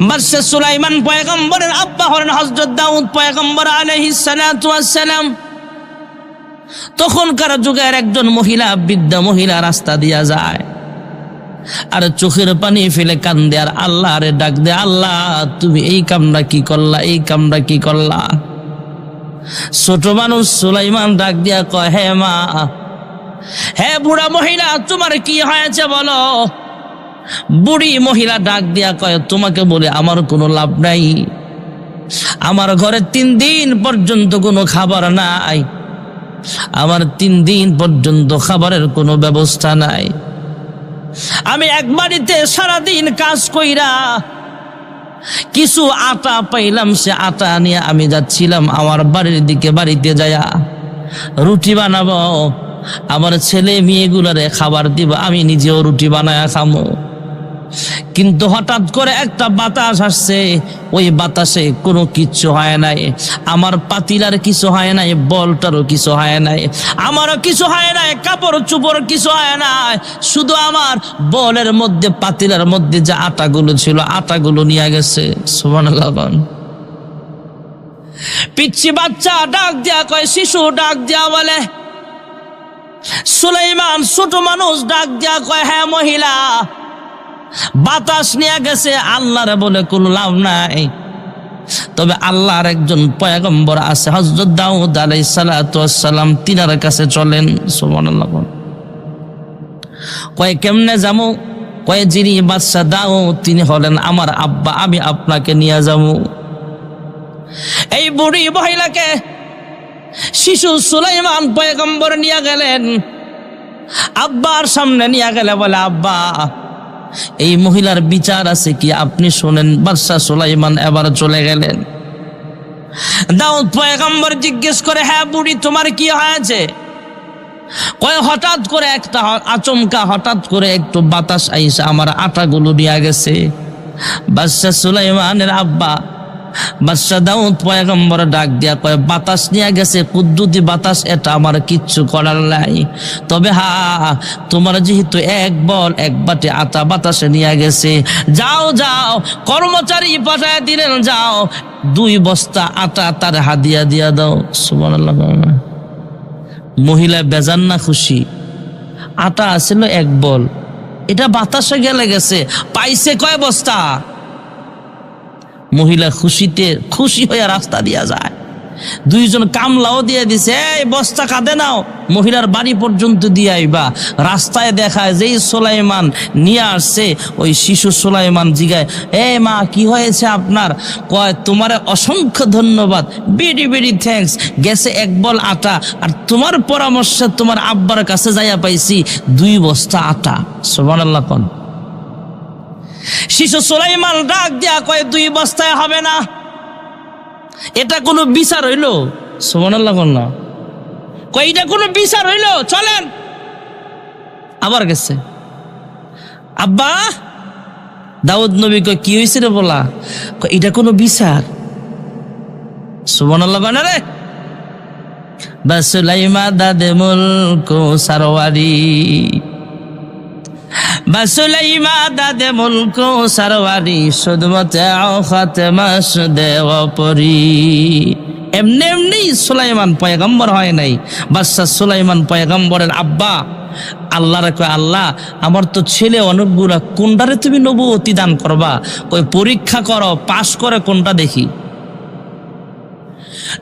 বাদশা সুলাইমান পয়গম্বরের আব্বা হলেন হযরত দাউদ পয়গম্বর আলাইহিস সালাতু ওয়াস সালাম। তখনকার যুগের একজন মহিলা, বৃদ্ধা মহিলা রাস্তা দিয়া যায় আর চোখের পানি ফেলে কান্দে আর আল্লাহরে ডাক দে, আল্লাহ তুমি এই কামটা কি করলা, এই কামটা কি করলা। ছোট মানুষ সুলাইমান ডাক দিয়া কয়, হে মা, হে বুড়া মহিলা, তোমার কি হয়েছে বলো। বুড়ি মহিলা ডাক দিয়া কয়, তোমাকে বলে আমার কোনো লাভ নাই, আমার ঘরে 3 দিন পর্যন্ত কোনো খাবার নাই, আমার 3 দিন পর্যন্ত খাবারের কোনো ব্যবস্থা নাই। আমি এক বাড়িতে সারাদিন কাজ কইরা কিছু আটা পাইলাম, সে আটা নিয়ে আমি যাচ্ছিলাম আমার বাড়ির দিকে, বাড়িতে যায়া রুটি বানাবো, আমার ছেলে মেয়েগুলারে খাবার দিব, আমি নিজেও রুটি বানায়া খামো। কিন্তু হঠাৎ করে একটা বাতাস আসছে, ওই বাতাসে কোনো কিচ্ছু হয় নাই, আমার পাতিলার কিছু হয় নাই, বলটারও কিছু হয় নাই, আমারও কিছু হয় নাই, কাপড় চুপড় কিছু হয় নাই, শুধু আমার বলের মধ্যে, পাতিলার মধ্যে যে আটাগুলো ছিল, আটাগুলো নিয়ে গেছে। সুবহানাল্লাহ। পিচ্চি বাচ্চা ডাক দিয়া কয়, শিশু ডাক দিয়া বলে, সুলাইমান ছোট মানুষ ডাক দিয়া কয়, হ্যাঁ মহিলা, বাতাস নিয়ে গেছে, আল্লাহর বলে কোনো লাভ নাই, তবে আল্লাহর একজন পয়গম্বর আছে হযরত দাউদ আলাইহিস সালাতু ওয়াস সালাম, তিনার কাছে চলেন। সুবহানাল্লাহ। কয় কেমনে যামু? কয় যিনি বাদশা দাউদ তিনি হলেন আমার আব্বা, আমি আপনাকে নিয়ে যাবো। এই বুড়ি মহিলাকে শিশু সুলাইমান পয়গম্বর নিয়ে গেলেন, আব্বার সামনে নিয়ে গেলে বলে, আব্বা এই মহিলার বিচার আছে কি আপনি শোনেন। বাদশা সুলাইমান এবার চলে গেলেন। দাউদ পয়গম্বর জিজ্ঞেস করে, হ্যাঁ বুড়ি তোমার কি হয়েছে? কয় হঠাৎ করে একটা আচমকা, হঠাৎ করে একটু বাতাস আইসা আমার আটাগুলো নিয়ে গেছে। বাদশা সুলাইমানের আব্বা বাদশা দাউদ পয়গম্বর ডাক দিয়া কয়, বাতাস নিয়ে গেছে, কুদ্দুতি বাতাস, এটা আমার কিচ্ছু করার নাই, তবে তোমার যেহেতু এক বল এক বাটি আটা বাতাসে নিয়ে গেছে, যাও যাও, কর্মচারী পাঠায় দিলেন, যাও 2 বস্তা আটা তার হাদিয়া দিয়া দাও। সুবহানাল্লাহ। মহিলা বেজান না খুশি? আটা আছিল 1 বল, এটা বাতাসে গেলে গেছে, পাইছে কয় বস্তা। মহিলা খুশি হয়ে রাস্তা দিয়া যায়। 2 জন কামলাও দিয়ে দিছে, এই বস্তা কাঁদে নাও, মহিলার বাড়ি পর্যন্ত দিয়ে আইবা। রাস্তায় দেখায় যেই সুলাইমান নিয়ে আসছে, ওই শিশু সুলাইমান জিগায়, এ মা কি হয়েছে আপনার? কয় তোমারে অসংখ্য ধন্যবাদ, বেরি থ্যাঙ্কস, গেছে 1 বল আটা, আর তোমার পরামর্শে তোমার আব্বার কাছে যাইয়া পাইছি 2 বস্তা আটা। সুবহানাল্লাহ। কোন শিশু সুলাইমান ডাক দিয়া কয়, 2 বস্তায় হবে না, এটা কোনো বিচার হইল? সুবহানাল্লাহ। কোন না, কয় এটা কোনো বিচার হইল? চলেন। আবার গেছে। আব্বা, দাউদ নবী কয়, কি হয়েছে রে বলা? কয় এটা কোনো বিচার? সুবহানাল্লাহ। বানা রে বাসুলাইমা দাদে মুলক সারওয়ারি, বাসুলাইমা দাদে মুলক সারওয়ারি, সুদমতে খাতেমা দেওয়াপরি। এমনি এমনি সুলাইমান পয়গম্বর হয় নাই। বাদশা সুলাইমান পয়গম্বরের আব্বা আল্লাহরে কয়, আল্লাহ আমার তো ছেলে অনেকগুলা, কোনটারে তুমি নবুয়তি দান করবা? কয় পরীক্ষা করো, পাশ করে কোনটা দেখি।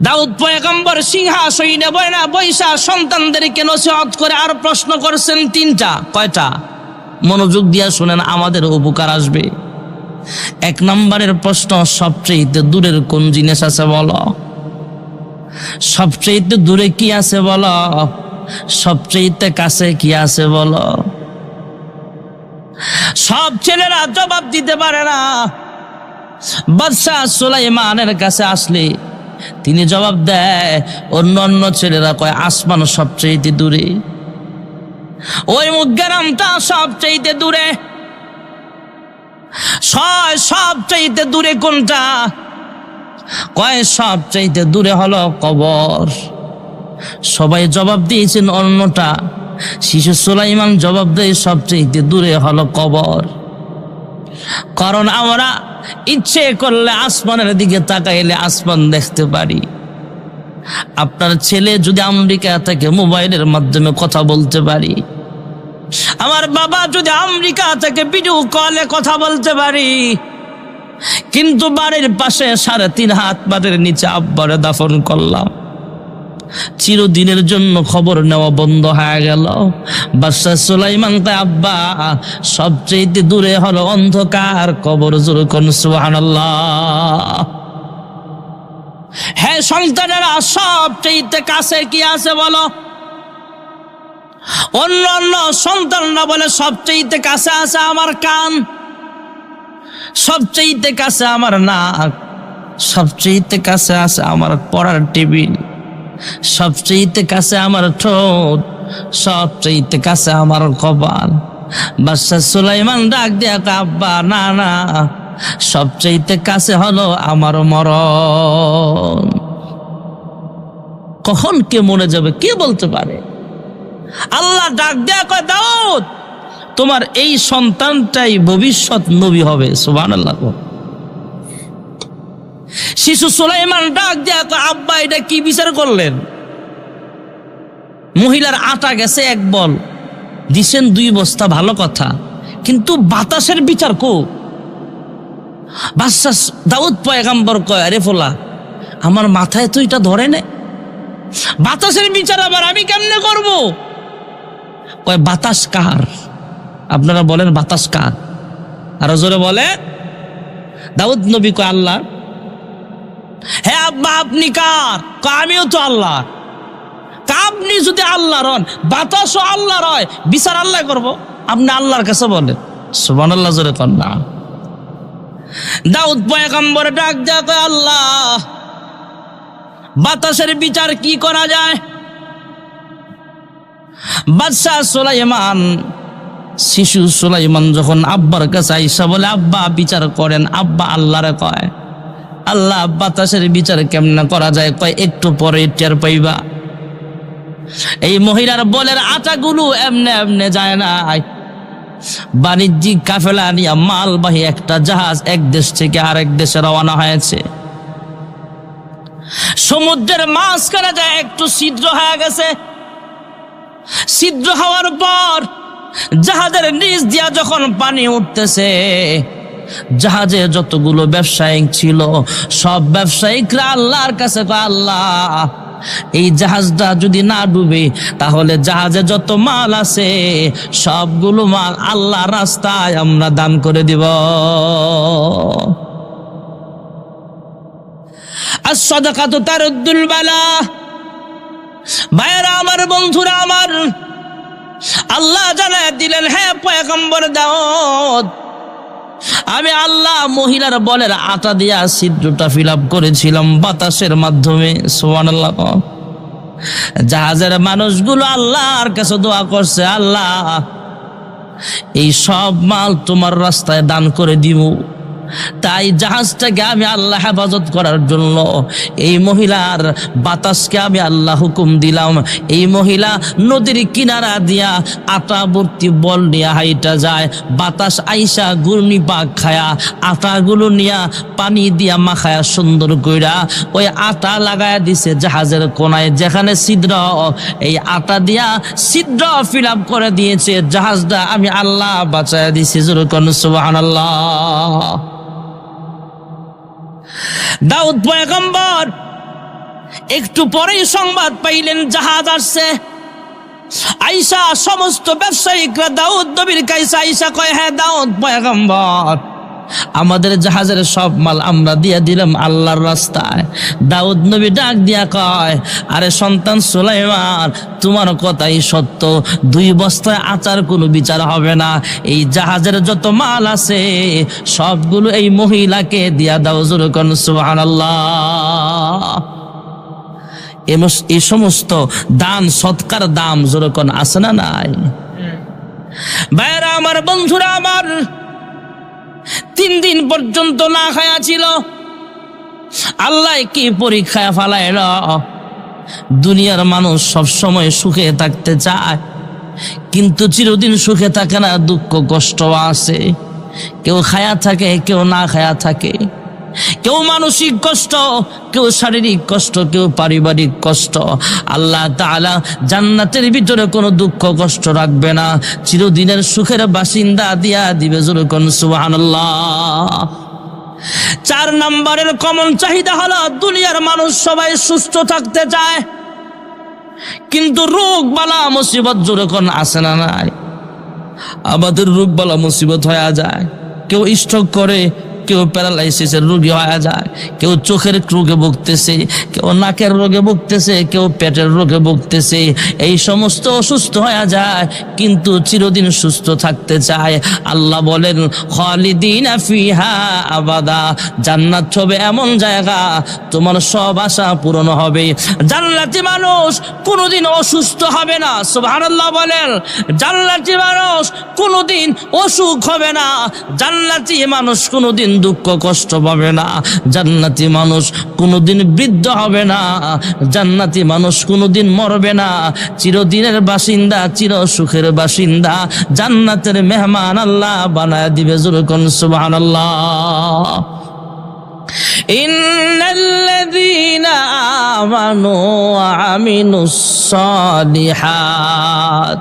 দাউদ পয়গম্বর সিংহাসনে বৈশা সন্তানদেরকে নসিহত করে আর প্রশ্ন করছেন 3টা। কয়টা? মনোযোগ দিয়া শুনেন, আমাদের উপকার আসবে। 1 নম্বরের প্রশ্ন, সবচেয়ে দূরের কোন জিনিস আছে বলো? সবচেয়ে দূরে কি আছে বলো? সবচেয়ে কাছে কি আছে বলো? সব ছেলেরা জবাব দিতে পারে না। বাদশা সুলাইমানের কাছে আসলে তিনি জবাব দেয়, অন্য ছেলেরা কয় আসমান সবচেয়ে দূরে, ওই মুগ্গারামটা সবচেয়ে দূরে। সবচেয়ে দূরে কোনটা? কয় সবচেয়ে দূরে হলো কবর। সবাই জবাব দিয়েছেন অন্যটা। শিশু সুলাইমান জবাব দেয় সবচেয়ে দূরে হলো কবর। কারণ আমরা ইচ্ছে করলে আসমানের দিকে তাকাইলে আসমান দেখতে পারি। আপনার ছেলে যদি আমেরিকা থেকে মোবাইলের মাধ্যমে কথা বলতে পারি, আমার বাবা যদি আমেরিকা থেকে ভিডিও কলে কথা বলতে পারি, কিন্তু বাড়ির পাশে 3.5 হাত মাটির নিচে আব্বারে দাফন করলাম, চিরদিনের জন্য খবর নেওয়া বন্ধ হয়ে গেল। বাদশা সুলাইমান কয়, আব্বা সবচেয়ে দূরে হলো অন্ধকার কবর। জোরে কোন সুবহানাল্লাহ। হ্যাঁ সন্তানেরা, সবচেয়ে কাছে কি আছে বলো? অন্য অন্য সন্তানরা বলে সবচেয়ে কাছে আছে আমার কান, সবচেয়ে কাছে আমার নাক, সবচেয়ে কাছে আছে আমার পড়ার টেবিল, সবচেয়ে কাছে আমার ঠোঁট, সবচেয়ে কাছে আমার কপাল। বাদশা সুলাইমান ডাক দিয়া কয়, আব্বা না না, সবচেয়ে কাছে হলো আমার মরণ। কখন কে মরে যাবে কে বলতে পারে? আল্লাহ ডাক দেয়া কয়, দাউদ তোমার এই সন্তানটাই ভবিষ্যৎ নবী হবে। সুবহানাল্লাহ। শিশু সুলাইমান ডাক দেয়া কয়, আব্বা এটা কি বিচার করলেন? মহিলার আটা গেছে 1 বল, দিছেন 2 বস্তা, ভালো কথা, কিন্তু বাতাসের বিচার কো? বাদশা দাউদ পয়গম্বর কয়, আরে ফোলা, আমার মাথায় তো এটা ধরে না, বাতাসের বিচার আবার আমি কেমনে করব? কয়, বাতাস কার? আপনারা বলেন বাতাস কার? আরো জোরে বলে। দাউদ নবী কয়, আল্লাহ। হ্যাঁ আব্বা আপনি কার? কয়, আমিও তো আল্লাহ। আপনি যদি আল্লাহর হন, বাতাসও আল্লাহর হয়, বিচার আল্লাহ করব? আপনি আল্লাহর কাছে বলেন। সুবহানাল্লাহ, জোরে কর না। দাউদ পয়গম্বর ডাক দেয়া কয়, আল্লাহ বাতাসের বিচার কি করা যায়? বাদশা সুলাইমান, শিশু সুলাইমান যখন আব্বার কাছে আইসা বলে, আব্বা বিচার করেন, আব্বা আল্লাহরে কয়, আল্লাহ বাতাসের বিচার কেমনে করা যায়? কয়, একটু পরে টের পাইবা। এই মহিলার বলের আটাগুলো এমনে এমনে যায় না। বাণিজ্যিক কাফেলা নিয়ে মালবাহী একটা জাহাজ এক দেশ থেকে আরেক দেশে রওনা হয়েছে। সমুদ্রের মাঝখানে যায় একটু ছিদ্র হয়ে গেছে। ছিদ্র হওয়ার পর জাহাজের নিচ দিয়া যখন পানি উঠতেছে, জাহাজে যতগুলো ব্যবসায়িক ছিল সব ব্যবসায়িকরা আল্লাহর কাছে কয়, আল্লাহ এই জাহাজটা যদি না ডুবে তাহলে জাহাজে যত মাল আছে সবগুলো মাল আল্লাহর রাস্তায় আমরা দান করে দিব। as-sadaqatu taruddul bala। ভাইরা আমার, বন্ধুরা আমার, আল্লাহ জানায় দিলেন, হ্যাঁ পয়গম্বর দাউদ, আমি আল্লাহ মহিলার বলের আটা দিয়া ছিদ্রটা ফিল আপ করেছিলাম বাতাসের মাধ্যমে। সুবহানাল্লাহ। জাহাজের মানুষগুলো আল্লাহর কাছে দোয়া করছে, আল্লাহ এই সব মাল তোমার রাস্তায় দান করে দিব। তাই জাহাজটাকে আমি আল্লাহ হেফাজত করার জন্য এই মহিলার বাতাসকে আমি আল্লাহ হুকুম দিলাম। এই মহিলা নদীর কিনারা দিয়া আটা ভর্তি বল নিয়ে হাইটা যায়। বাতাস আইসা ঘূর্ণি পাক খায়া আটাগুলো নিয়া পানি দিয়া মাখায়া সুন্দর কইরা ওই আটা লাগায়া দিছে জাহাজের কোনায় যেখানে ছিদ্র, এই আটা দিয়া ছিদ্র ফিল আপ করে দিয়েছে। জাহাজটা আমি আল্লাহ বাঁচায়া দিছি। জোরে কোন সুবহানাল্লাহ। দাউদ পয়গম্বর একটু পরেই সংবাদ পাইলেন জাহাজ আসছে। আইসা সমস্ত ব্যবসায়িকরা দাউদ নবীর কাছে আইসা কয়, হ্যাঁ দাউদ পয়গম্বর, আমাদের জাহাজের সব মাল আমরা দিয়া দিলাম আল্লাহর রাস্তায়। দাউদ নবী ডাক দিয়া কয়, আরে সন্তান সুলাইমান, তোমার কথাই সত্য, 2 বস্তায় আচার কোনো বিচার হবে না। এই জাহাজের যত মাল আছে সবগুলো এই মহিলাকে দিয়া দাও। জোরে কোন সুবহানাল্লাহ। এই সমস্ত দান সৎকার দাম জোরে কোন আছে না নাই? ভাইরা আমার, বন্ধুরা আমার, 3 দিন পর্যন্ত না খায়া ছিল। আল্লাহ কি পরীক্ষায় ফালাইল। দুনিয়ার মানুষ সব সময় সুখে থাকতে চায়, কিন্তু চিরদিন সুখে থাকে না, দুঃখ কষ্ট আছে। কেউ খায়া থাকে, কেউ না খায়া থাকে, কেউ মানসিক কষ্ট, কেউ শারীরিক কষ্ট, কেউ পারিবারিক কষ্ট। আল্লাহ তাআলা জান্নাতের ভিতরে কোনো দুঃখ কষ্ট রাখবে না, চিরদিনের সুখের বাসিন্দা দিয়া দিবে। জোরে কোন সুবহানাল্লাহ। 4 নম্বরের কমন চাহিদা হলো দুনিয়ার মানুষ সবাই সুস্থ থাকতে চায়, কিন্তু রোগ বালা মুসিবত জোরে কোন আসে না নাই? আমাদের রোগ বালা মুসিবত হয়ে যায়, কেউ স্ট্রোক করে, কেউ প্যারালাইসিসের রোগী হয়ে যায়, কেউ চোখের রোগে ভুগতেছে, কেউ নাকের রোগে ভুগতেছে, কেউ পেটের রোগে ভুগতেছে। এই সমস্ত অসুস্থ হয়ে যায়, কিন্তু চিরদিন সুস্থ থাকতে চায়। আল্লাহ বলেন খালিদিনা ফিহা আবাদা, জান্নাত হবে এমন জায়গা তোমার সব আশা পূরণ হবে। জান্নাতি মানুষ কোনোদিন অসুস্থ হবে না। সুবহানাল্লাহ বলেন। জান্নাতি মানুষ কোনোদিন অসুখ হবে না, জান্নাতি মানুষ কোনোদিন দুঃখ কষ্ট পাবে না, জান্নাতি মানুষ কোনোদিন বৃদ্ধ হবে না, জান্নাতি মানুষ কোনোদিন মরবে না, চিরদিনের বাসিন্দা, চির সুখের বাসিন্দা, জান্নাতের মেহমান আল্লাহ বানায় দিবে। জোরে কোন সুবহানাল্লাহ। ইন্নাল্লাযীনা আমানু ওয়া আমিলুস সালিহাত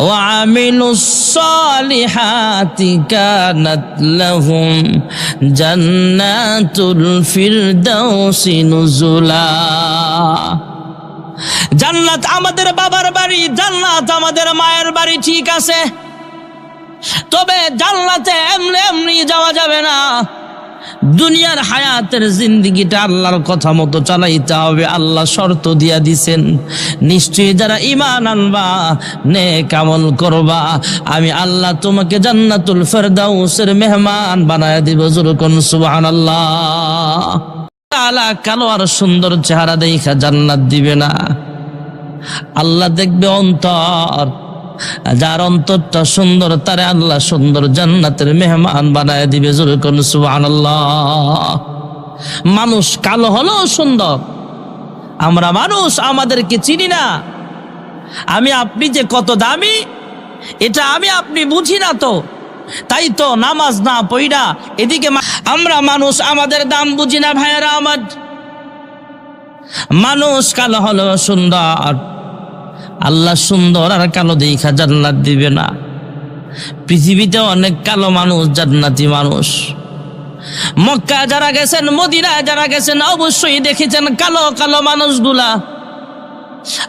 وعملوا الصالحات كانت لهم جنات الفردوس نزلا। জান্নাত আমাদের বাবার বাড়ি, জান্নাত আমাদের মায়ের বাড়ি, ঠিক আছে, তবে জান্নাতে এমনি এমনি যাওয়া যাবে না। দুনিয়ার হায়াতের জিন্দেগিটা আল্লাহর কথা মতো চালাইতে হবে। আল্লাহ শর্ত দিয়া দিছেন, নিশ্চয়ই যারা ঈমান আনবা, নেক আমল করবা, আমি আল্লাহ তোমাকে জান্নাতুল ফেরদাউসের মেহমান বানায় দিব। জোরে কোন সুবহানাল্লাহ। আল্লাহ কালো আর সুন্দর চেহারা দেখা জান্নাত দিবে না, আল্লাহ দেখবে অন্তর। যার অন্তরটা সুন্দর তারে আল্লাহ সুন্দর জান্নাতের মেহমান বানায় দিবে। জোরে কোন সুবহানাল্লাহ। মানুষ কালো হলেও সুন্দর। আমরা মানুষ আমাদেরকে চিনি না। আমি আপনি যে কত দামি এটা আমি আপনি বুঝি না, তো তাই তো নামাজ না পড়া এদিকে আমরা মানুষ আমাদের দাম বুঝি না। ভাইয়েরা আমার, মানুষ কালো হলেও সুন্দর, আল্লাহ সুন্দর আর কালো দেখা জান্নাত দিবে না। পৃথিবীতে অনেক কালো মানুষ, জান্নাতি মানুষ। মক্কা যারা গেছেন, মদিনা যারা গেছেন, অবশ্যই দেখেছেন কালো কালো মানুষগুলা।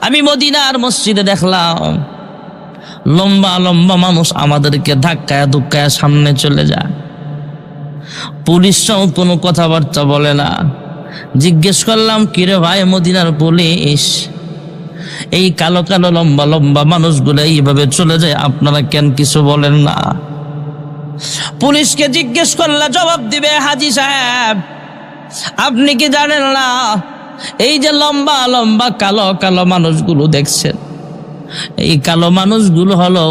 আমি মদিনার মসজিদে দেখলাম লম্বা লম্বা মানুষ আমাদেরকে ধাক্কায় ধুক্কায় সামনে চলে যায়। পুলিশরাও কোনো কথাবার্তা বলে না। জিজ্ঞেস করলাম, কিরে ভাই মদিনার পুলিশ, এই কালো কালো লম্বা লম্বা মানুষগুলো এইভাবে চলে যায়, আপনারা কেন কিছু বলেন না? পুলিশকে জিজ্ঞেস করলে জবাব দিবে, হাজী সাহেব আপনি কি জানেন না এই যে লম্বা লম্বা কালো কালো মানুষগুলো দেখছেন, এই কালো মানুষগুলো হলো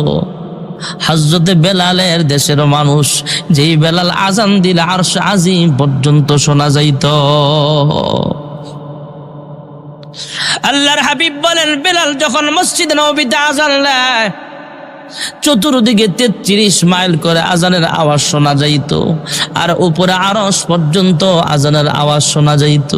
হযরতে বেলালের দেশের মানুষ। যেই বেলাল আজান দিলে আরশ আজিম পর্যন্ত শোনা যাইত। আল্লাহর হাবিব বলেন, বেলাল যখন মসজিদ নববীতে আজান দেয়, চতুর্দিকে 33 মাইল করে আজানের আওয়াজ শোনা যাইত, আর উপরে আরশ পর্যন্ত আজানের আওয়াজ শোনা যাইত।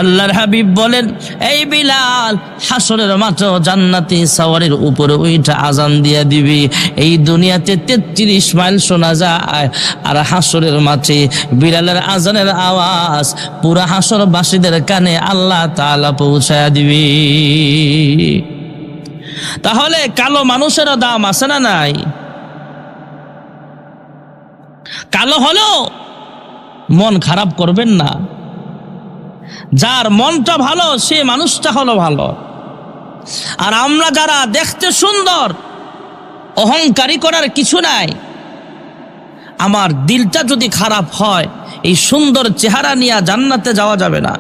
আল্লাহর হাবিব বলেন, এই বিলাল হাসরের মাঠে জান্নাতি সাওয়ারির উপরে উঠে আজান দিয়া দিবি। এই দুনিয়াতে 33 মাইল শোনা যায়, আর হাসরের মাঠে বিলালের আজানের আওয়াজ পুরা হাসরবাসীদের কানে আল্লাহ তাআলা পৌঁছায়া দিবি। তাহলে কালো মানুষেরও দাম আছে না নাই? কালো হলো মন খারাপ করবেন না। যার মনটা ভালো সে মানুষটা হলো ভালো। আর আমরা যারা দেখতে সুন্দর, অহংকারী করার কিছু নাই। আমার দিলটা যদি খারাপ হয়, এই সুন্দর চেহারা নিয়ে জান্নাতে যাওয়া যাবে না।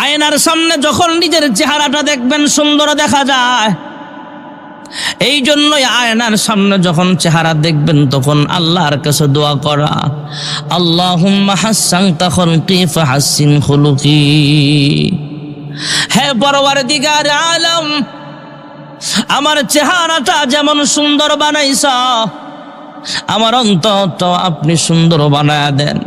আয়নার সামনে যখন নিজের চেহারাটা দেখবেন সুন্দর দেখা যায়। এই জন্যই আয়নার সামনে যখন চেহারা দেখবেন তখন আল্লাহর কাছে দোয়া করা, আল্লাহুম্মা হাসসানতা খালকি ফাহাসসিন খুলুকি। হে পরওয়ারদিগার আলম, আমার চেহারাটা যেমন সুন্দর বানাইছ, আমার অন্তরটাও আপনি সুন্দর বানায়া দেন।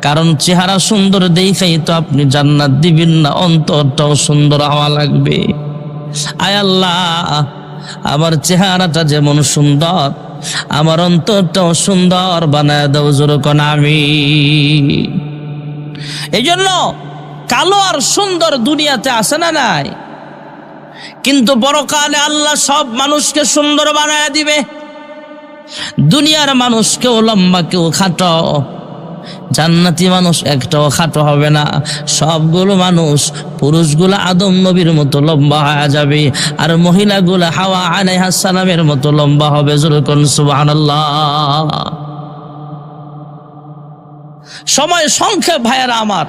কারণ চেহারা সুন্দর দেখেই তো আপনি জান্নাত দিবেন না, অন্তরটাও সুন্দর হওয়া লাগবে। আয় আল্লাহ, আমার চেহারাটা যেমন সুন্দর, আমার অন্তরটাও সুন্দর বানায় দাও, জোরে কোন আমিন। এই জন্য কালো আর সুন্দর দুনিয়াতে আসে না নাই, কিন্তু পরকালে আল্লাহ সব মানুষকে সুন্দর বানায় দিবে। দুনিয়ার মানুষ কেউ লম্বা কেউ খাটো, জান্নাতি মানুষ একটাও খাটো হবে না। সবগুলো মানুষ, পুরুষগুলো আদম নবীর মতো লম্বা হয়ে যাবে, আর মহিলাগুলো হাওয়া আলাইহিস সালামের মতো লম্বা হবে। জোরে কোন সুবহানাল্লাহ। সময় সংক্ষেপ ভাইয়েরা আমার,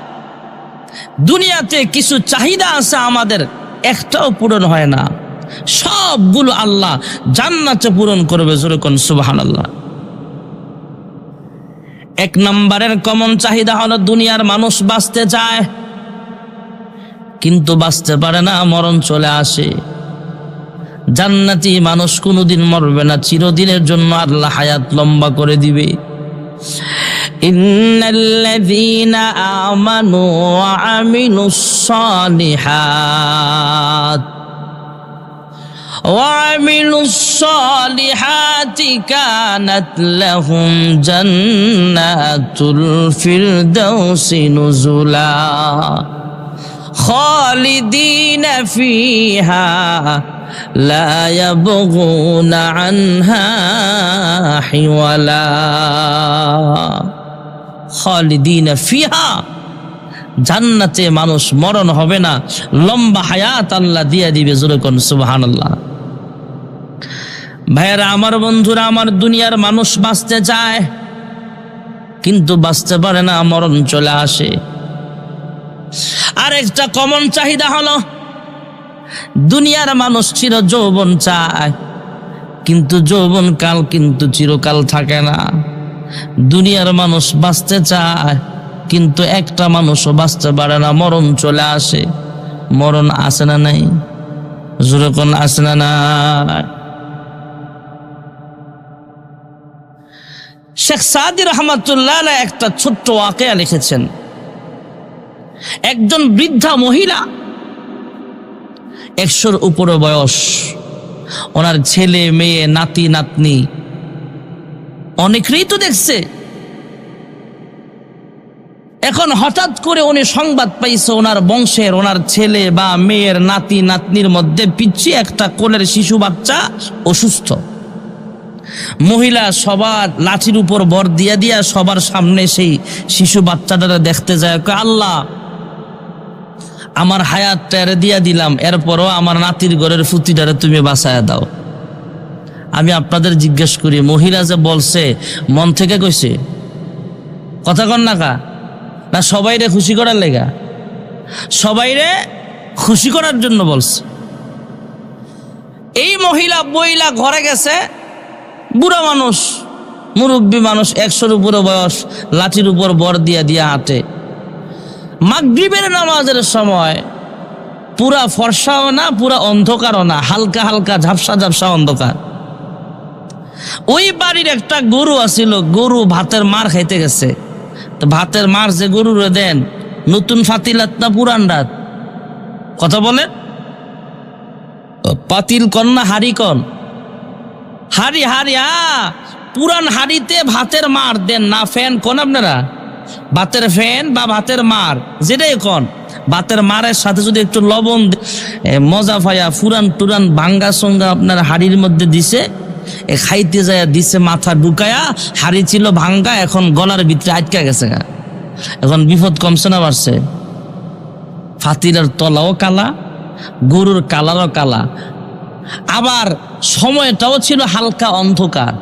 দুনিয়াতে কিছু চাহিদা আছে আমাদের, একটাও পূরণ হয় না, সবগুলো আল্লাহ জান্নাতে পূরণ করবে। জোরে কোন সুবহানাল্লাহ। এক নম্বরের কমন চাহিদা হলো দুনিয়ার মানুষ বাঁচতে চায় কিন্তু বাঁচতে পারে না, মরণ চলে আসে। জান্নাতি মানুষ কোনোদিন মরবে না, চিরদিনের জন্য আল্লাহ হায়াত লম্বা করে দিবে। ইন্নাল্লাযীনা আমানু ওয়া আমিলুস সালিহাত وعملوا الصالحات كانت لهم جنات الفردوس نزلا خالدين فيها لا يبغون عنها حولا خالدين فيها, জান্নাতে মানুষ মরণ হবে না, লম্বা হায়াত আল্লাহ দিয়ে দিবে। জোরে কোন সুবহানাল্লাহ। ভাইয়েরা আমার, বন্ধুরা আমার, দুনিয়ার মানুষ বাঁচতে চায় কিন্তু বাঁচতে পারে না, মরণ চলে আসে। আর একটা কমন চাহিদা হলো দুনিয়ার মানুষ চির যৌবন চায় কিন্তু যৌবন কাল কিন্তু চিরকাল থাকে না। দুনিয়ার মানুষ বাঁচতে চায় কিন্তু একটা মানুষও বাঁচতে পারে না, মরণ চলে আসে। মরণ আসে না নাই? জোরে কোন আসে না নাই? শেখ সাদি রহমাতুল্লাহ আলাইহি একটা ছোট্ট ওয়াকিয়া লিখেছেন। একজন বৃদ্ধা মহিলা, 100-র উপরে বয়স, ওনার ছেলে মেয়ে নাতি নাতনি অনেকেই তো দেখছে। এখন হঠাৎ করে উনি সংবাদ পাইছে ওনার বংশের, ওনার ছেলে বা মেয়ের নাতি নাতনির মধ্যে পিচ্ছি একটা কোলের শিশু বাচ্চা অসুস্থ। মহিলা সবার লাঠির উপর ভর দিয়া দিয়া সবার সামনে সেই শিশু বাচ্চাটা দেখতে যায়, আল্লাহ আমার হায়াতটা দিয়া দিলাম, এরপরও আমার নাতির ঘরের ফুতিটারে তুমি বাঁচায়া দাও। আমি আপনাদের জিজ্ঞেস করি, মহিলা যে বলছে মন থেকে কইছে? কথা কন না কা? না সবাইরে খুশি করার লেগা? সবাইরে খুশি করার জন্য বলছে। এই মহিলা বইলা ঘরে গেছে, বুড়া মানুষ, মুরব্বী মানুষ, 100-র উপরে বয়স, লাঠির উপর বর দিয়া দিয়া হাঁটে। মাগরিবের নামাজের সময় পুরা ফর্সাও না, পুরা অন্ধকারও না, হালকা হালকা ঝাপসা ঝাপসা অন্ধকার। ওই বাড়ির একটা গরু আছিল, গরু ভাতের মার খাইতে গেছে। তো ভাতের মার যে গরুরে দেন, নতুন ফাতিলাত না পুরান রাত? কথা বলেন, পাতিল কন না হাড়ি কন? হাড়ি, হাড়ি। পুরান হাড়িতে ভাতের মার দেন না ফ্যান কোন আপনারা? ভাতের ফ্যান বা ভাতের মার যেটাই কোন, ভাতের মারের সাথে যদি একটু লবণ মজা পাইয়া ফুরান টুরান ভাঙ্গা সঙ্গা আপনার হাড়ির মধ্যে দিছে, খাইতে যায় দিছে মাথা ঢুকায়া, হাড়ি ছিল ভাঙ্গা, এখন গলার ভিতরে আটকা গেছে। এখন বিপদ কমছে না বাড়ছে? ফাতিলার তলাও কালা, গরুর কালারও কালা, আবার সময়টাও ছিল হালকা অন্ধকার।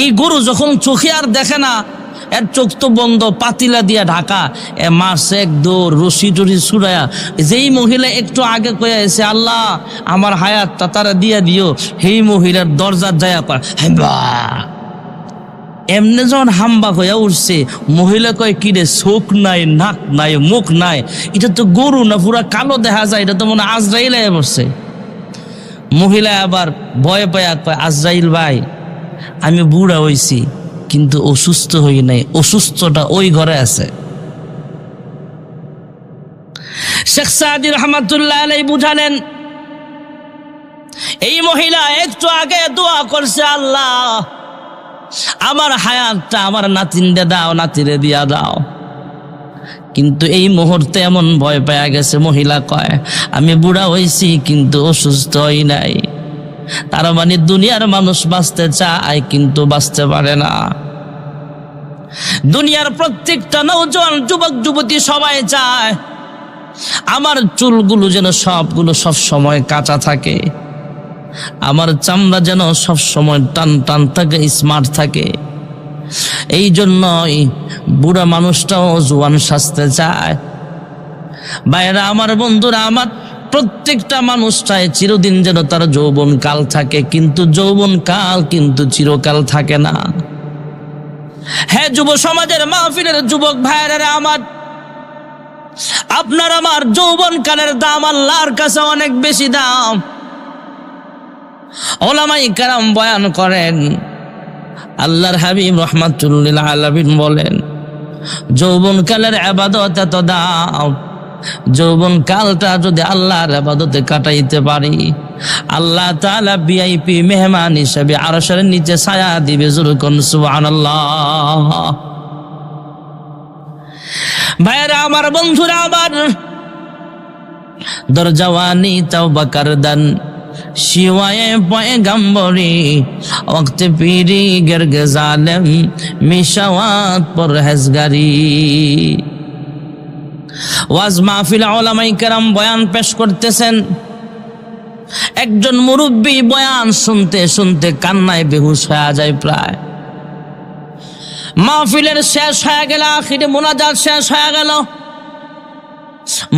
এই গরু যখন চোখে আর দেখে না, এর চোখ তো বন্ধ, পাতিলা দিয়া ঢাকা, মারছে এক দৌড়, রশি টরি ছুড়ায়া। যেই মহিলা একটু আগে কয়ে এসে আল্লাহ আমার হায়াতটা তারা দিয়া দিও, সেই মহিলার দরজার যায়া কয় হাম্বা। এমনি যখন হাম্বা হইয়া উঠছে, মহিলা কয় কি রে, চোখ নাই, নাক নাই, মুখ নাই, এটা তো গরু না, পুরা কালো দেখা যায়, এটা তো মনে আজরাইল বসছে। মহিলা আবার ভয় পায়া কয়, আজরাইল ভাই, আমি বুড়া হইছি কিন্তু অসুস্থ হই নাই, অসুস্থটা ওই ঘরে আছে। শেখ সাদি রহমাতুল্লাহ আলাইহি বুঝালেন, এই মহিলা একটু আগে দোয়া করছে, আল্লাহ আমার হায়াতটা আমার নাতিনরে দাও, নাতিরে দিয়া দাও। কিন্তু এই মুহূর্তে এমন ভয় পাওয়া গেছে, মহিলা কয় আমি বুড়া হইছি কিন্তু অসুস্থ হই নাই। তার মানে দুনিয়ার মানুষ বাঁচতে চায় কিন্তু বাঁচতে পারে না। দুনিয়ার প্রত্যেকটা নওজোয়ান যুবক যুবতী সবাই চায় আমার চুলগুলো যেন সবগুলো সব সময় কাঁচা থাকে, আমার চামড়া যেন সব সময় টান টান থাকে, স্মার্ট থাকে। এই জন্যই বুড়া মানুষটাও জোয়ান সাজতে চায়। ভাইরা আমার, বন্ধুরা আমার, প্রত্যেকটা মানুষ চায় চিরদিন যেন তার যৌবন কাল থাকে, কিন্তু যৌবন কাল কিন্তু চিরকাল থাকে না। হ্যাঁ, যুব সমাজের মাহফিলের যুবক ভাইরা আমার, আপনার আমার যৌবন কালের দাম আল্লাহর কাছে অনেক বেশি দাম। ওলামায়ে কেরাম বয়ান করেন, আল্লাহর হাবিব রাহমাতুল লিল আলামিন বলেন, যৌবন কালের ইবাদত এত দাম, যৌবন কালটা যদি আল্লাহর ইবাদতে কাটাইতে পারি, আল্লাহ তাআলা ভিআইপি মেহমান হিসেবে আরশের নিচে ছায়া দিবে। জোরে কোন সুবহানাল্লাহ। ভাইরা আমার, বন্ধুরা আমার, দরজাওয়ানি তওবা করদান শিওয়ায়ে পয়গম্বরি, ওয়াক্তে পীরি গেরগে জালেম মিশাওয়াত পরহেজগারি। ওয়াজ মাহফিল উলামায়ে কেরাম বয়ান পেশ করতেছেন। একজন মুরব্বী বয়ান শুনতে শুনতে কান্নায় বেহুশ হয়ে যায় প্রায়। মাহফিলের শেষ হয়ে গেল, আখিরে মুনাজাত শেষ হয়ে গেল।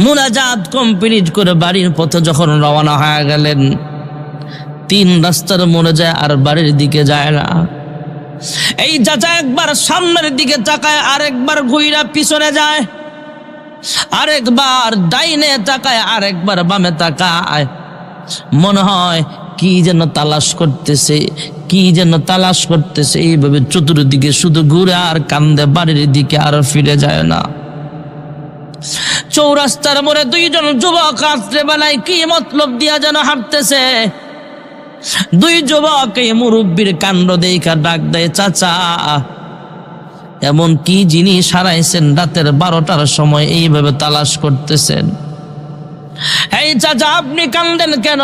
মুনাজাত কমপ্লিট করে বাড়ির পথে যখন রওনা হয়ে গেলেন, 3 রাস্তার মোড়ে যায় আর বাড়ির দিকে যায় না। এই চাচা একবার সামনের দিকে তাকায়, আরেকবার ঘুইরা পিছনে যায়, আরেকবার ডাইনে তাকায়, আরেকবার বামে তাকায়। মনে হয় কি যেন তালাশ করতেছে, কি যেন তালাশ করতেছে। এইভাবে চতুর্দিকে শুধু ঘুরে আর কান্দে, বাড়ির দিকে আর ফিরে যায় না। চৌরাস্তার মোড়ে 2 জন যুবক রাত্রে বেলায় কি মতলব দিয়া যেন হাঁটতেছে। 2 যুবক এই মুরব্বীর কাণ্ড দেখা ডাক দেয়, চাচা এমন কি জিনিস হারাইছেন রাতের 12টার সময় এইভাবে তালাশ করতেছেন? এই চাচা, আপনি কান্দেন কেন?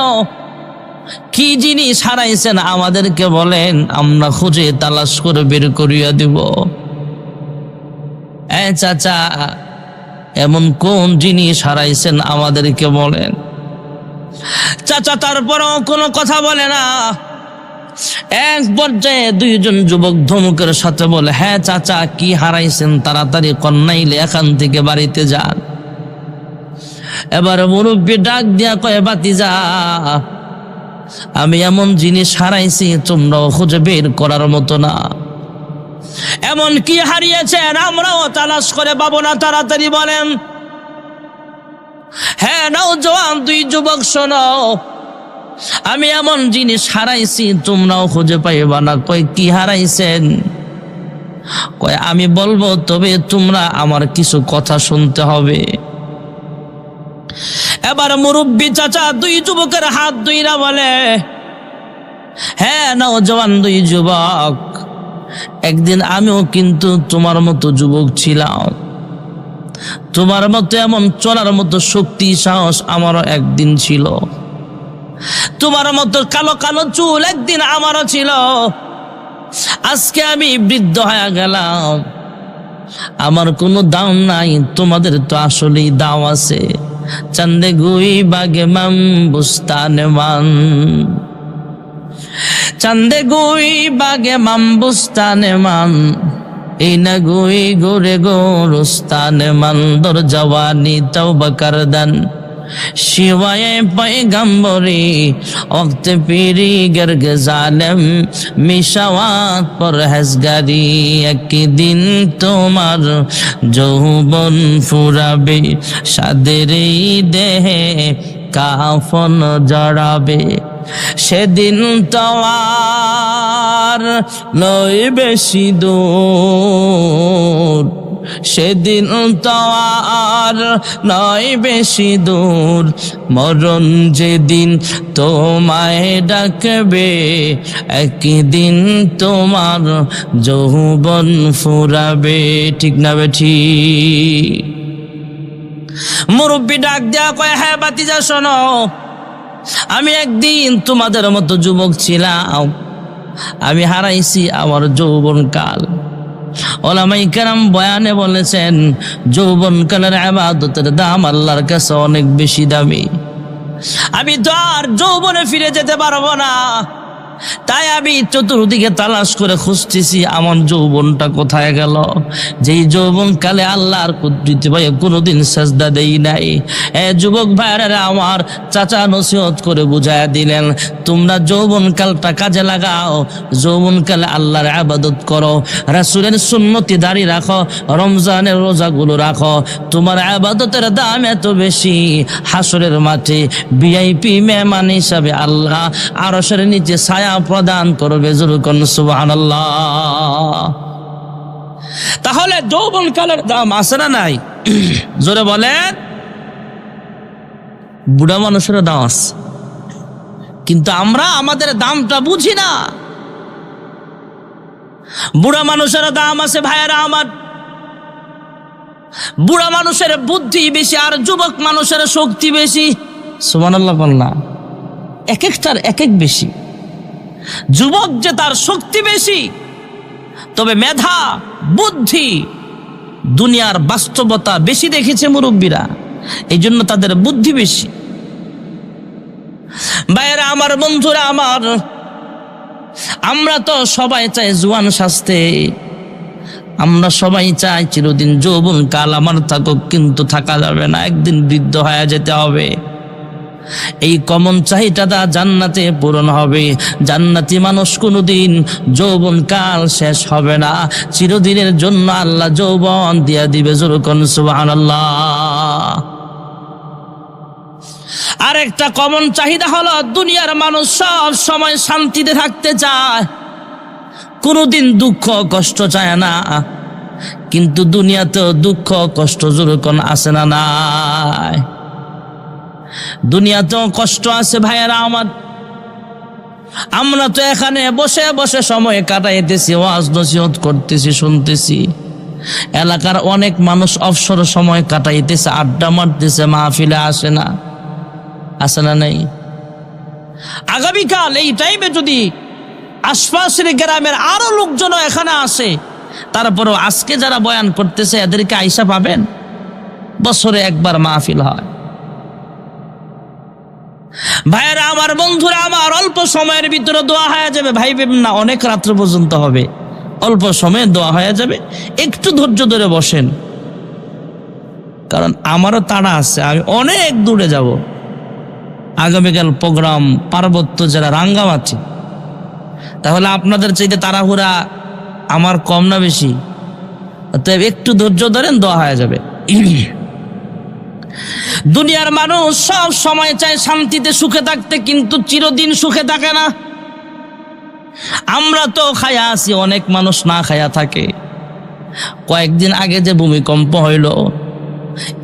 কি জিনিস হারাইছেন আমাদেরকে বলেন, আমরা খুঁজে তালাশ করে বের করিয়া দিব। এই চাচা, এমন কোন জিনিস হারাইছেন আমাদেরকে বলেন। চাচা তারপরও কোনো কথা বলে না। এক পর্যায়ে 2 জন যুবক ধমকের সাথে বলে, হ্যাঁ চাচা, কি হারাইছেন তাড়াতাড়ি কন্যাইলে এখান থেকে বাড়িতে যান। এবার মুরব্বী ডাক দিয়া কয়, বাতিজা, আমি এমন জিনিস হারাইছি তোমরাও খুঁজে বের করার মতো না। এমন কি হারিয়েছেন আমরাও তালাশ করে পাবো না, তাড়াতাড়ি বলেন। হ্যাঁ নওজোয়ান 2 যুবক, শোনো, আমি এমন জিনিস হারাইছি তোমরাও খুঁজে পাইবা না। কয় কি হারাইছেন? কয় আমি বলবো, তবে তোমরা আমার কিছু কথা শুনতে হবে। এবার মুরব্বী চাচা 2 যুবকের হাত ধইরা বলে, হ্যাঁ নওজোয়ান 2 যুবক, একদিন আমিও কিন্তু তোমার মতো যুবক ছিলাম। তোমার মতো এমন চলার মতো শক্তি সাহস আমারও একদিন ছিল। তোমার মতো কালো কালো চুল একদিন আমারও ছিল। আজকে আমি বৃদ্ধ হয়ে গেলাম, আমার কোনো দাম নাই, তোমাদের তো আসলেই দাম আছে। চান্দে গুই বাগে মাম বুস্তানে মান, চান্দে গুই বাগে মাম বুস্তানে মান, এই না গুই গোরে গোরস্তানে মান। দরজাওয়ানি তওবা করদান শিওয়ায়ে পয়গম্বরি, ওয়াক্তে পীরি গেরগে জালেম মিশাওয়াত পরহেজগারি। একদিন তোমার যৌবন ফুরাবে, সাদের এই দেহে কাফন জড়াবে। সেদিন তো আর নয় বেশি দূর, সেদিন তো আর নয় বেশি দূর, মরণ যেদিন তোমায় ডাকবে, একদিন তোমার যৌবন ফুরাবে। ঠিক না বেঠি? মুরব্বী ডাক দেয়া কয়, হ্যাঁ বাতিজা শোনো, আমি একদিন তোমাদের মতো যুবক ছিলাম, আমি হারাইছি আমার যৌবন কাল। ওলামায়ে কেরাম বয়ানে বলেছেন, যৌবন কালের ইবাদতের দাম আল্লাহর কাছে অনেক বেশি দামি। আমি তো আর যৌবনে ফিরে যেতে পারবো না, তাই আমি চতুর্দিকে তালাশ করে খুঁজতেছি আমার যৌবনটা কোথায় গেল, যেই যৌবন কালে আল্লাহর কুদরতি ভয়ে কোনোদিন সাজদা দেই নাই। যুবক ভাইরা আমার চাচা নসিহত করে বুঝায়া দিলেন, তোমরা যৌবন কালটা কাজে লাগাও, যৌবন কালে আল্লাহর ইবাদত করো, রাসূলের সুন্নতি দাড়ি রাখো, রমজানের রোজাগুলো রাখো। তোমার ইবাদতের দাম এত বেশি, হাসরের মাঠে ভিআইপি মেহমান হিসাবে আল্লাহ আরশের নিচে ছায়া প্রদান করবে। জোরকন সুবহানাল্লাহ। তাহলে যৌবন কালের দাম আছে না নাই? জোরে বলেন। বুড়া মানুষের দাম আছে, কিন্তু আমরা আমাদের দামটা বুঝি না। বুড়া মানুষের দাম আছে ভাইয়েরা আমার, বুড়া মানুষের বুদ্ধি বেশি আর যুবক মানুষের শক্তি বেশি। সুবহানাল্লাহ বলনা, এক একটার এক এক বেশি। যুবক যে তার শক্তি বেশি, তবে মেধা বুদ্ধি দুনিয়ার বাস্তবতা বেশি দেখেছে মুরব্বীরা, এই জন্য তাদের বুদ্ধি বেশি। ভাইয়েরা আমার, বন্ধুরা আমার, আমরা তো সবাই চাই জোয়ান স্বাস্থ্যে, আমরা সবাই চাই চিরদিন যৌবন কাল আমার থাকুক, কিন্তু থাকা যাবে না, একদিন বৃদ্ধ হয়ে যেতে হবে। এই কমন চাহিদাটা জান্নাতে পূরণ হবে। জান্নাতি মানুষ কোনোদিন যৌবন কাল শেষ হবে না, চিরদিনের জন্য আল্লাহ যৌবন দিয়া দিবে। জোরকন সুবহানাল্লাহ। আরেকটা কমন চাহিদা হলো, দুনিয়ার মানুষ সব সময় শান্তিতে থাকতে চায়, কোনোদিন দুঃখ কষ্ট চায় না, কিন্তু দুনিয়াতেও দুঃখ কষ্ট জোরকন আছে না নাই? দুনিয়াতেও কষ্ট আছে ভাইয়েরা আমার। আমরা তো এখানে বসে বসে সময় কাটাইতেছি, ওয়াজ নসিহত করতেছি, শুনতেছি। এলাকার অনেক মানুষ অবসর সময় কাটাইতেছে, আড্ডা মারতেছে, মাহফিলে আসে না, আসে না নাই? আগামীকাল এই টাইমে যদি আশপাশের গ্রামের আরো লোকজন এখানে আসে, তারপরেও আজকে যারা বয়ান করতেছে এদেরকে আইসা পাবেন? বছরে একবার মাহফিল হয়। ভাইয়েরা আমার, বন্ধুরা আমার, অল্প সময়ের ভিতরে দোয়া হয়ে যাবে। ভাইবেন না অনেক রাত্র পর্যন্ত হবে, অল্প সময়ে দোয়া হয়ে যাবে। একটু ধৈর্য ধরে বসেন, কারণ আমারও তাড়া আছে, আমি অনেক দূরে যাব। আগামীকাল প্রোগ্রাম পার্বত্য জেলা রাঙ্গামাটি। তাহলে আপনাদের চাইতে তাড়াহুড়া আমার কম না বেশি? অতএব একটু ধৈর্য ধরেন, দোয়া হয়ে যাবে। দুনিয়ার মানুষ সব সময় চায় শান্তিতে সুখে থাকতে, কিন্তু চিরদিন সুখে থাকে না। আমরা তো খায়া আছি, অনেক মানুষ না খায়া থাকে। কয়েকদিন আগে যে ভূমিকম্প হইল,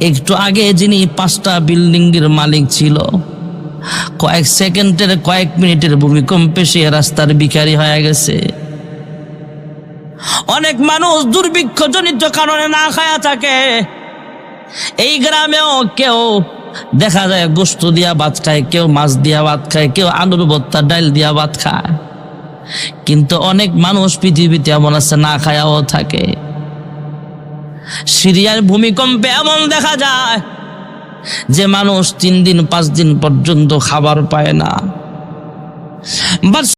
একটু আগে যিনি 5টা বিল্ডিং এর মালিক ছিল, কয়েক সেকেন্ডের কয়েক মিনিটের ভূমিকম্পে সে রাস্তার ভিখারি হয়ে গেছে। অনেক মানুষ দুর্ভিক্ষজনিত কারণে না খায়া থাকে। এই গ্রামেও কেউ দেখা যায় গোশত দিয়া ভাত খায়, কেউ মাছ দিয়া ভাত খায়, কেউ আলুর ভর্তা ডাল দিয়া ভাত খায়, কিন্তু অনেক মানুষ পৃথিবীতে এমন আছে না খায়াও থাকে। সিরিয়ার ভূমিকম্পে এমন দেখা যায় যে মানুষ 3 দিন 5 দিন পর্যন্ত খাবার পায় না।